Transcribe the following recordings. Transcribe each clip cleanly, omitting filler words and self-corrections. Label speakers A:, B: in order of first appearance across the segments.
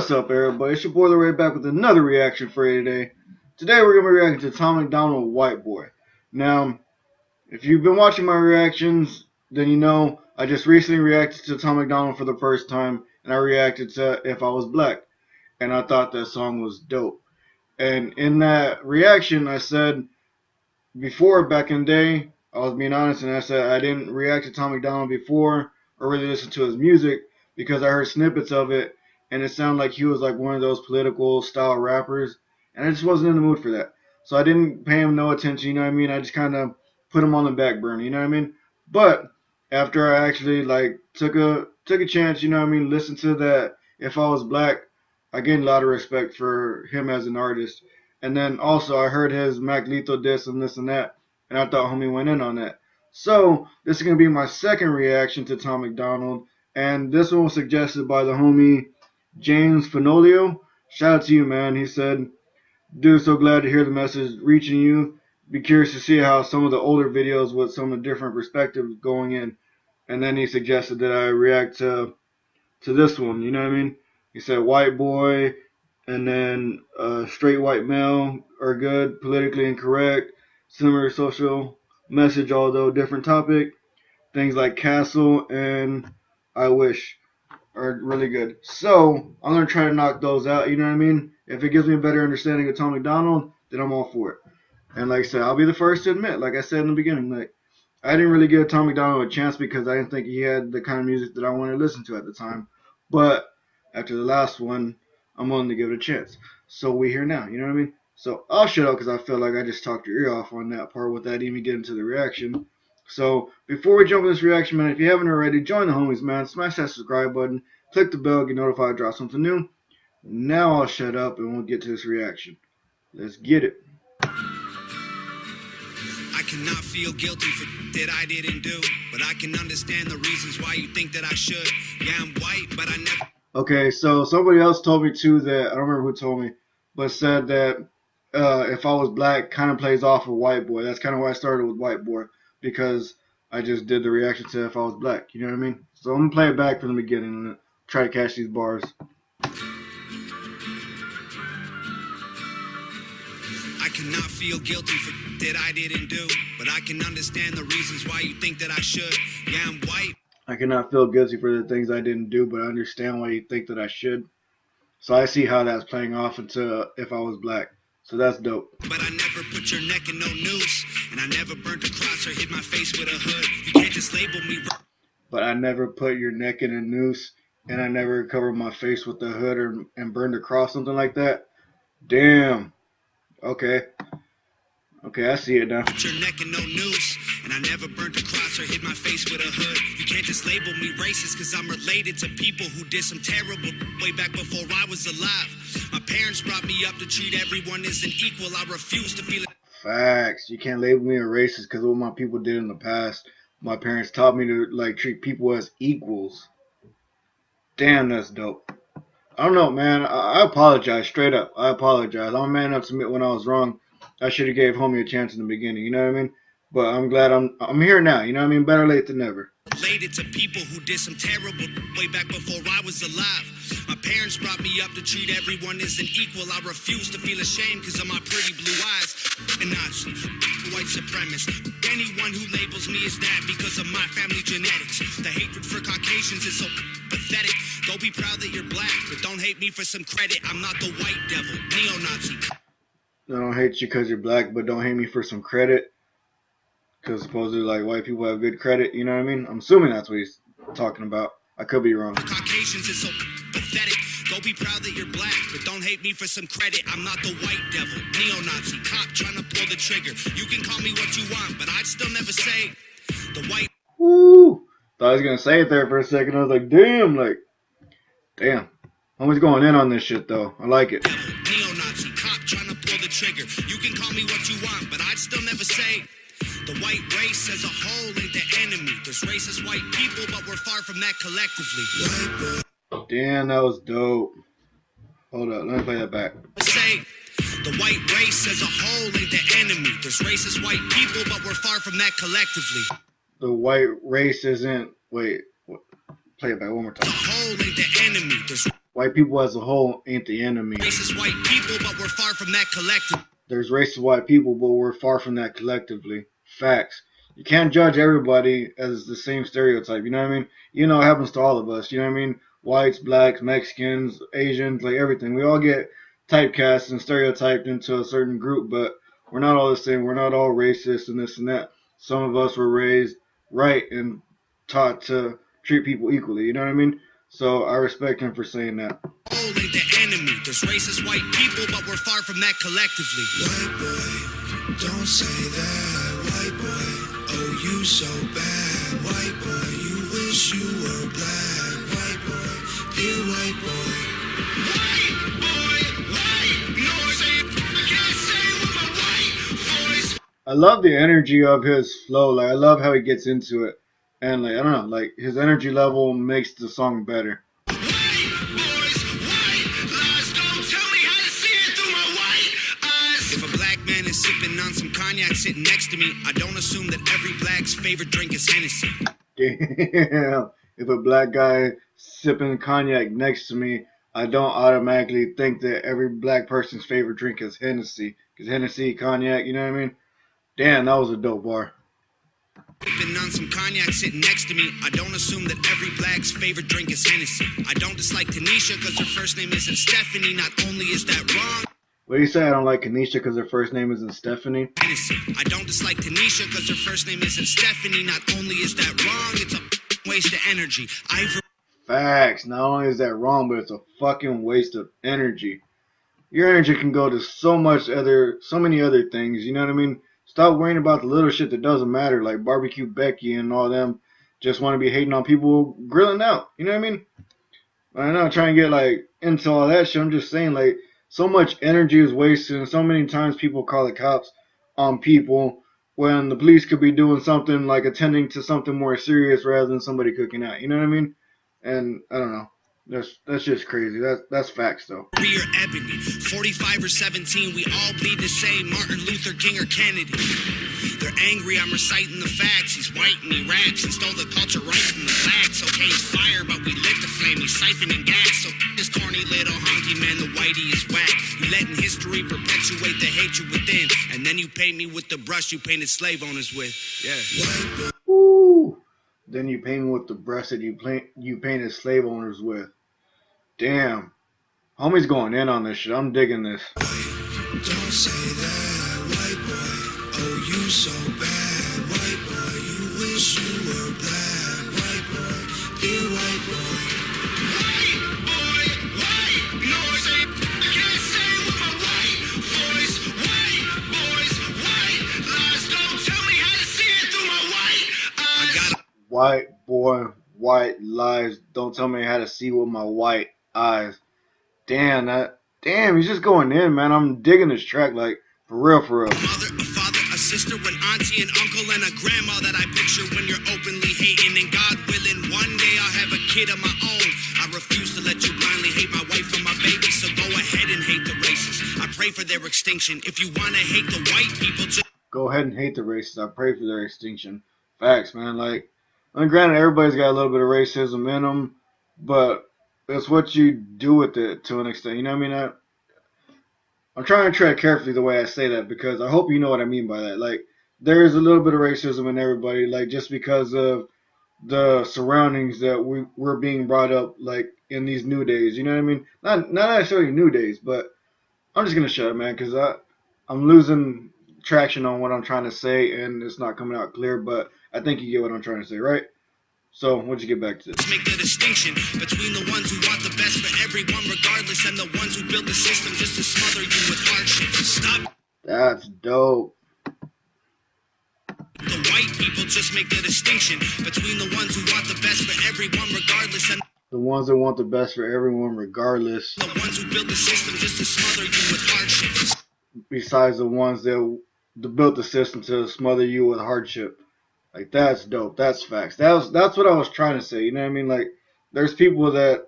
A: What's up, everybody? It's your boy right back with another reaction for you today. Today we're going to be reacting to Tom MacDonald WhiteBoy. Now, if you've been watching my reactions, then you know I just recently reacted to Tom MacDonald for the first time, and I reacted to If I Was Black, and I thought that song was dope. And in that reaction, I said before, back in the day, I was being honest, and I said I didn't react to Tom MacDonald before or really listen to his music because I heard snippets of it, and it sounded like he was like one of those political style rappers, and I just wasn't in the mood for that. So I didn't pay him no attention, you know what I mean? I just kind of put him on the back burner, you know what I mean? But after I actually like took a chance, you know what I mean, listened to that If I Was Black, I gained a lot of respect for him as an artist. And then also I heard his Mac Lethal diss and this and that, and I thought homie went in on that. So this is going to be my second reaction to Tom MacDonald, and this one was suggested by the homie James Finolio. Shout out to you, man. He said, dude, so glad to hear the message reaching you. Be curious to see how some of the older videos with some of the different perspectives going in. And then he suggested that I react to this one, you know what I mean? He said white boy and then straight white male are good, politically incorrect, similar social message although different topic. Things like Castle and I Wish are really good. So I'm gonna try to knock those out, you know what I mean? If it gives me a better understanding of Tom MacDonald, then I'm all for it. And like I said, I'll be the first to admit, like I said in the beginning, like I didn't really give Tom MacDonald a chance because I didn't think he had the kind of music that I wanted to listen to at the time. But after the last one, I'm willing to give it a chance. So we here now, you know what I mean? So I'll shut up because I feel like I just talked your ear off on that part without even getting to the reaction. So before we jump into this reaction, man, if you haven't already, join the homies, man. Smash that subscribe button. Click the bell, get notified I drop something new. Now I'll shut up and we'll get to this reaction. Let's get it.
B: I cannot feel guilty for that I didn't do, but I can understand the reasons why you think that I should. Yeah, I'm white, but I never...
A: Okay, so somebody else told me too that, I don't remember who told me, but said that If I Was Black kind of plays off of White Boy. That's kind of why I started with White Boy, because I just did the reaction to If I Was Black, you know what I mean? So I'm going to play it back from the beginning and try to catch these bars.
B: I cannot feel guilty for that I didn't do, but I can understand the reasons why you think that I should. Yeah, I'm white.
A: I cannot feel guilty for the things I didn't do, but I understand why you think that I should. So I see how that's playing off into If I Was Black. So that's dope.
B: But I never put your neck in no noose, and I never burnt a cross or hit my face with a hood. You can't just label me.
A: But I never put your neck in a noose, and I never covered my face with a hood and burned a cross, something like that. Damn. Okay. Okay, I see it now.
B: Put your neck in no noose, and I never burnt a cross or hit my face with a hood. You can't just label me racist, cause I'm related to people who did some terrible way back before I was alive. My parents brought me up to treat everyone as an equal. I refuse to feel it.
A: Facts. You can't label me a racist because of what my people did in the past. My parents taught me to like treat people as equals. Damn, that's dope. I don't know, man. I apologize straight up. I apologize. I'm man enough to admit when I was wrong. I should have gave homie a chance in the beginning, you know what I mean? But I'm glad I'm here now, you know what I mean? Better late than never.
B: Related to people who did some terrible way back before I was alive. My parents brought me up to treat everyone as an equal. I refuse to feel ashamed because of my pretty blue eyes. And Nazi, white supremacist. Anyone who labels me as that because of my family genetics. The hatred for Caucasians is so pathetic. Go be proud that you're black, but don't hate me for some credit. I'm not the white devil, neo-Nazi.
A: I don't hate you because you're black, but don't hate me for some credit. Because supposedly, like, white people have good credit, you know what I mean? I'm assuming that's what he's talking about. I could be wrong.
B: Caucasians is so pathetic. Go be proud that you're black, but don't hate me for some credit. I'm not the white devil, neo-Nazi, cop trying to pull the trigger. You can call me what you want, but I'd still never say the white...
A: Woo! Thought I was going to say it there for a second. I was like, damn, Homie's going in on this shit, though. I like it.
B: Neo-Nazi, cop trying to pull the trigger. You can call me what you want, but I'd still never say the white race as a whole ain't the enemy. There's racist white people, but we're far from that collectively.
A: Damn, that was dope. Hold up, let me play that back.
B: Say the white race as a whole ain't the enemy. There's racist white people, but we're far from that collectively.
A: The white race isn't... Wait, play it back one more time.
B: The whole ain't the enemy. There's
A: White people as a whole ain't the enemy.
B: Racist white people, but we're far from that collective.
A: There's racist white people, but we're far from that collectively. Facts. You can't judge everybody as the same stereotype. You know what I mean? You know, it happens to all of us. You know what I mean? Whites, blacks, Mexicans, Asians, like everything. We all get typecast and stereotyped into a certain group, but we're not all the same. We're not all racist and this and that. Some of us were raised right and taught to treat people equally. You know what I mean? So I respect him for saying that.
B: Oh, ain't the enemy. There's racist white people, but we're far from that collectively.
C: White boy, don't say that. White boy, oh you so bad. White boy, you wish you were black. White boy, dear white boy.
B: White boy, white noise. I can't say it with my white voice.
A: I love the energy of his flow. Like I love how he gets into it, and like I don't know, like his energy level makes the song better.
B: White boys, white lies. Don't tell me how to see it through my white eyes. If a black man is sipping on some cognac sitting next to me, I don't assume that every black's favorite drink is Hennessy.
A: Damn. If a black guy sipping cognac next to me, I don't automatically think that every black person's favorite drink is Hennessy. Because Hennessy, cognac, you know what I mean? Damn, that was a dope bar.
B: Sipping on some cognac sitting next to me, I don't assume that every black's favorite drink is Hennessy. I don't dislike Tanisha because her first name isn't Stephanie. Not only is that wrong,
A: What do you say? I don't like Kanisha because her first name isn't Stephanie?
B: Hennessy. I don't dislike Tanisha because her first name isn't Stephanie. Not only is that wrong, it's a waste of energy.
A: Facts. Not only is that wrong, but it's a fucking waste of energy. Your energy can go to so many other things, you know what I mean? Stop worrying about the little shit that doesn't matter, like Barbecue Becky and all them just want to be hating on people grilling out, you know what I mean? I'm not trying to get like into all that shit. I'm just saying like so much energy is wasted and so many times people call the cops on people when the police could be doing something like attending to something more serious rather than somebody cooking out, you know what I mean? And I don't know. That's just crazy. That's facts though.
B: We are ebony, 45 or 17, we all bleed the same, Martin Luther King or Kennedy. They're angry, I'm reciting the facts. He's white and he raps and stole the culture right from the blacks. Okay, he's fire, but we lit the flame, he's siphoning gas. So this corny little honky man, the whitey is whack. You letting history perpetuate the hatred within, and then you paint me with the brush you painted slave owners with. Yeah.
A: Woo! Then you paint with the brush that you painted slave owners with. Damn. Homie's going in on this shit. I'm digging this.
C: Don't say that, white boy. Oh, you so bad, white boy. You wish you were black, white boy. Dear white boy.
B: White boy, white noise. I can't say it with my white voice. White boys, white lies. Don't tell me how to see it through my white eyes. I got
A: White boy, white lies. Don't tell me how to see with my white eyes. Damn, he's just going in, man. I'm digging this track, like, for real, for real.
B: a mother, a father, a sister, an auntie, an uncle, and a grandma that I picture when you're openly hating. And God willing, one day I'll have a kid of my own. I refuse to let you blindly hate my wife and my baby, so go ahead and hate the races. I pray for their extinction. If you want to hate the white people, just
A: Go ahead and hate the racists. I pray for their extinction. Facts, man. Like, I mean, granted, everybody's got a little bit of racism in them, but it's what you do with it to an extent. You know what I mean? I'm trying to tread carefully the way I say that because I hope you know what I mean by that. Like, there is a little bit of racism in everybody, like, just because of the surroundings that we're being brought up, like, in these new days. You know what I mean? Not necessarily new days, but I'm just going to shut up, man, because I'm losing traction on what I'm trying to say, and it's not coming out clear, but I think you get what I'm trying to say, right? So, once you get back to this.
B: make the distinction between the ones who want the best for everyone regardless and the ones who build the system just to smother you with hardship. Stop.
A: That's dope.
B: The white people just make the distinction between the ones who want the best for everyone regardless and
A: The ones that want the best for everyone regardless,
B: the ones who build the system just to smother you with hardship.
A: besides the ones that built the system to smother you with hardship. Like, that's dope. That's facts. That's what I was trying to say. You know what I mean? Like, there's people that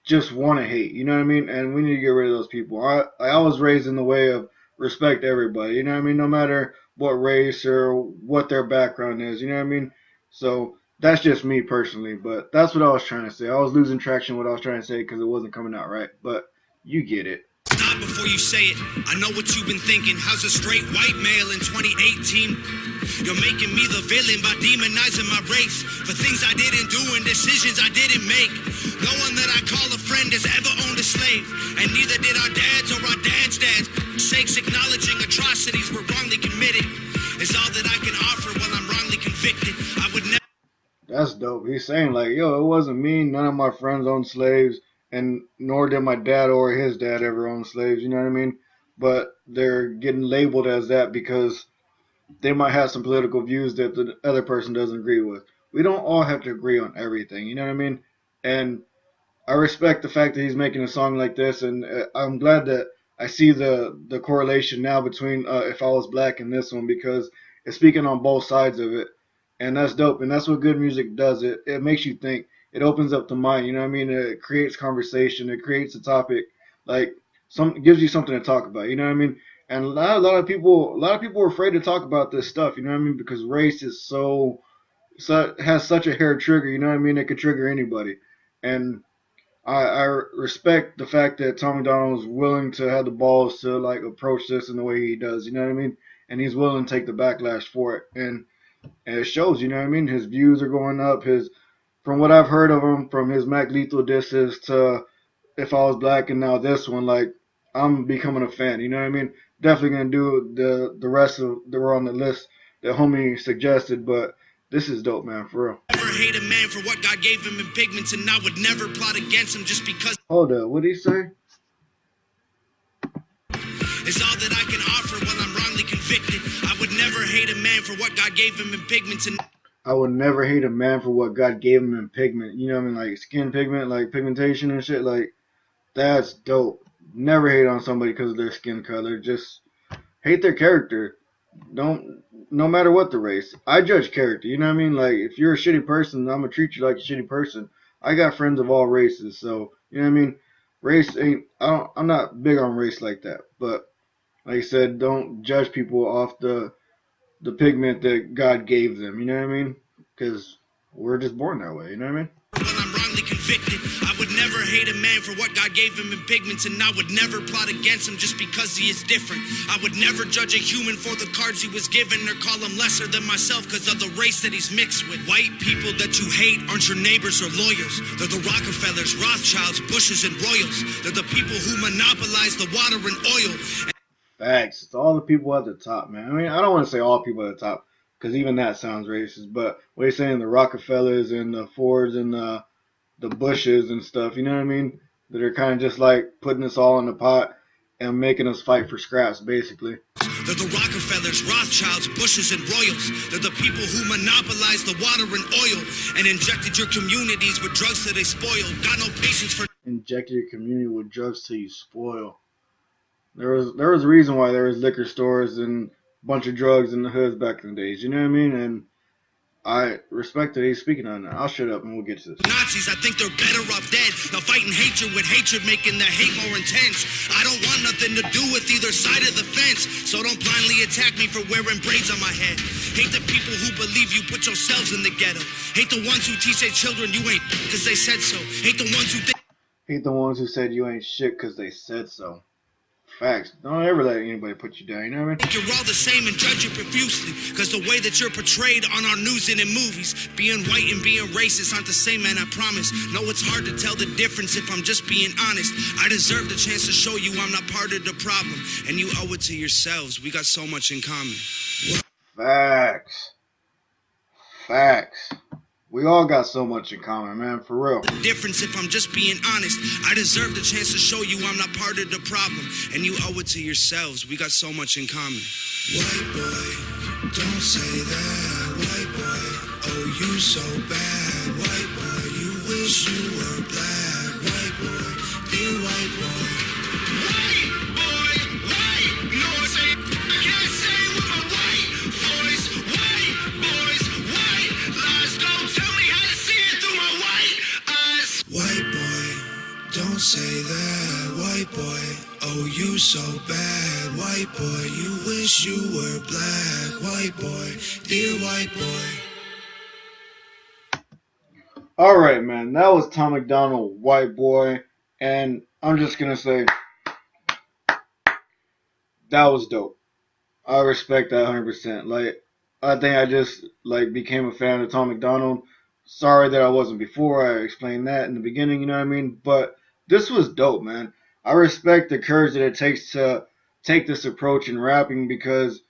A: just want to hate. You know what I mean? And we need to get rid of those people. I was raised in the way of respect everybody. You know what I mean? No matter what race or what their background is. You know what I mean? So That's just me personally, but that's what I was trying to say. I was losing traction what I was trying to say because it wasn't coming out right, but you get it.
B: Stop before you say it. I know what you've been thinking. How's a straight white male in 2018? You're making me the villain by demonizing my race for things I didn't do and decisions I didn't make. No one that I call a friend has ever owned a slave, and neither did our dads or our dads' dads. Sakes acknowledging atrocities were wrongly committed is all that I can offer while I'm wrongly convicted. I would never.
A: That's dope. He's saying like, yo, it wasn't me. None of my friends owned slaves, and nor did my dad or his dad ever own slaves. You know what I mean? But they're getting labeled as that because they might have some political views that the other person doesn't agree with. We don't all have to agree on everything. You know what I mean? And I respect the fact that he's making a song like this, and I'm glad that I see the correlation now between If I Was Black and this one because it's speaking on both sides of it, and that's dope. And that's what good music does. It makes you think. It opens up the mind. You know what I mean? It creates conversation. It creates a topic. Like some gives you something to talk about. You know what I mean? And a lot of people are afraid to talk about this stuff. You know what I mean? Because race is so has such a hair trigger. You know what I mean? It could trigger anybody. And I respect the fact that Tom MacDonald is willing to have the balls to like approach this in the way he does. You know what I mean? And he's willing to take the backlash for it, and it shows. You know what I mean? His views are going up. His from what I've heard of him, from his Mac Lethal disses to If I Was Black, and now this one, like I'm becoming a fan. You know what I mean? Definitely gonna do the rest of that were on the list that homie suggested, but this is dope, man, for real.
B: Never hate a man for what God gave him in pigments, and I would never plot against him just because
A: Hold up, what did he say?
B: it's all that I can offer while I'm wrongly convicted. I would never hate a man for what God gave him in pigments, and
A: I would never hate a man for what God gave him in pigment. You know what I mean? Like skin pigment, like pigmentation and shit. Like, that's dope. Never hate on somebody because of their skin color. Just hate their character. Don't, no matter what the race. I judge character. You know what I mean? Like, if you're a shitty person, I'm going to treat you like a shitty person. I got friends of all races. So, you know what I mean? Race ain't, I'm not big on race like that. But, like I said, don't judge people off the pigment that God gave them, you know what I mean? Because we're just born that way, you know what I mean?
B: when I'm wrongly convicted, I would never hate a man for what God gave him in pigments, and I would never plot against him just because he is different. I would never judge a human for the cards he was given or call him lesser than myself because of the race that he's mixed with. White people that you hate aren't your neighbors or lawyers. They're the Rockefellers, Rothschilds, Bushes, and Royals. They're the people who monopolize the water and oil.
A: Facts. It's all the people at the top, man. I mean, I don't want to say all people at the top because even that sounds racist. But what you're saying, the Rockefellers and the Fords and the Bushes and stuff, you know what I mean? That are kind of just like putting us all in the pot and making us fight for scraps, basically.
B: They're the Rockefellers, Rothschilds, Bushes, and Royals. They're the people who monopolized the water and oil and injected your communities with drugs till they spoil. Got no patience for.
A: Inject your community with drugs till you spoil. There was a reason why there was liquor stores and a bunch of drugs in the hoods back in the days. You know what I mean? And I respect that he's speaking on that. I'll shut up and we'll get to this.
B: Nazis, I think they're better off dead. Now fighting hatred with hatred, making the hate more intense. I don't want nothing to do with either side of the fence, so don't blindly attack me for wearing braids on my head. Hate the people who believe you put yourselves in the ghetto. Hate the ones who teach their children you ain't because they said so. Hate the ones who think.
A: Hate the ones who said you ain't shit because they said so. Facts. Don't ever let anybody put you down, you know what I mean?
B: You're all the same and judge you profusely because the way that you're portrayed on our news and in movies, being white and being racist aren't the same, man, I promise. No, it's hard to tell the difference if I'm just being honest. I deserve the chance to show you I'm not part of the problem, and you owe it to yourselves. We got so much in common.
A: Facts. Facts. We all got so much in common, man, for real.
B: The difference if I'm just being honest. I deserve the chance to show you I'm not part of the problem, and you owe it to yourselves. We got so much in common.
C: White boy, don't say that. White boy, oh you so bad. White boy, you wish you were black. White boy, dear white boy. White boy, white. No, I can't say with my white voice. White boys, white lies. Don't tell me how to see it through my white eyes. White boy, don't say that. White boy, oh you so bad. White boy, you wish you were black. White boy, dear white boy.
A: Alright, man, that was Tom MacDonald WhiteBoy, and I'm just gonna say that was dope. I respect that 100%. Like, I think I just like became a fan of Tom MacDonald. Sorry that I wasn't before. I explained that in the beginning. You know what I mean? But this was dope, man. I respect the courage that it takes to take this approach in rapping because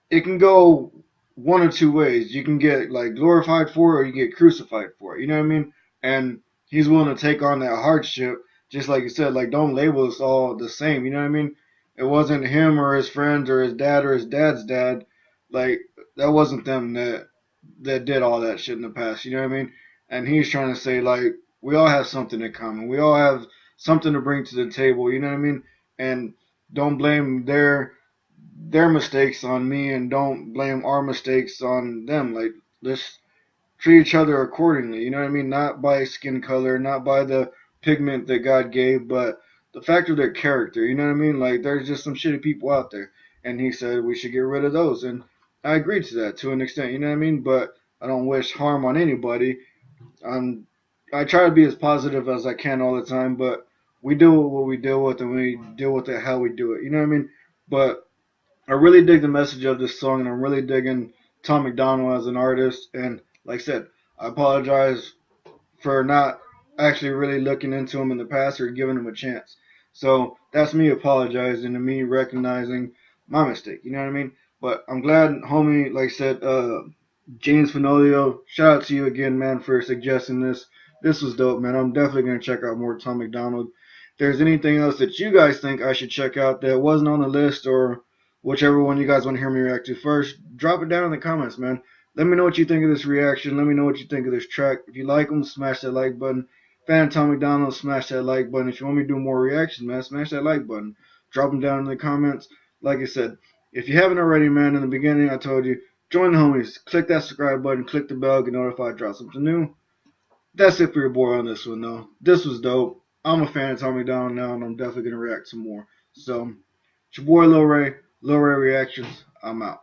A: it can go one or two ways. You can get like glorified for it or you get crucified for it. You know what I mean? And he's willing to take on that hardship, just like you said, like don't label us all the same, you know what I mean? It wasn't him or his friends or his dad's dad. Like that wasn't them that did all that shit in the past, you know what I mean? And he's trying to say like we all have something in common. We all have something to bring to the table, you know what I mean? And don't blame their mistakes on me and don't blame our mistakes on them. Like let's treat each other accordingly. You know what I mean? Not by skin color, not by the pigment that God gave, but the fact of their character. You know what I mean? Like there's just some shitty people out there, and he said we should get rid of those, and I agreed to that to an extent. You know what I mean? But I don't wish harm on anybody. I'm I try to be as positive as I can all the time, but we deal with what we deal with, and we deal with it how we do it. You know what I mean? But I really dig the message of this song, and I'm really digging Tom MacDonald as an artist. And like I said, I apologize for not actually really looking into him in the past or giving him a chance. So that's me apologizing and me recognizing my mistake. You know what I mean? But I'm glad, homie, like I said, James Finolio, shout out to you again, man, for suggesting this. This was dope, man. I'm definitely going to check out more Tom MacDonald. If there's anything else that you guys think I should check out that wasn't on the list or whichever one you guys want to hear me react to first, drop it down in the comments, man. Let me know what you think of this reaction. Let me know what you think of this track. If you like them, smash that like button. Fan Tom MacDonald, smash that like button. If you want me to do more reactions, man, smash that like button. Drop them down in the comments. Like I said, if you haven't already, man, in the beginning I told you, join the homies. Click that subscribe button. Click the bell. Get notified I drop something new. That's it for your boy on this one, though. This was dope. I'm a fan of Tom MacDonald now, and I'm definitely going to react some more. So, it's your boy Lil Ray. Lil Ray Reactions. I'm out.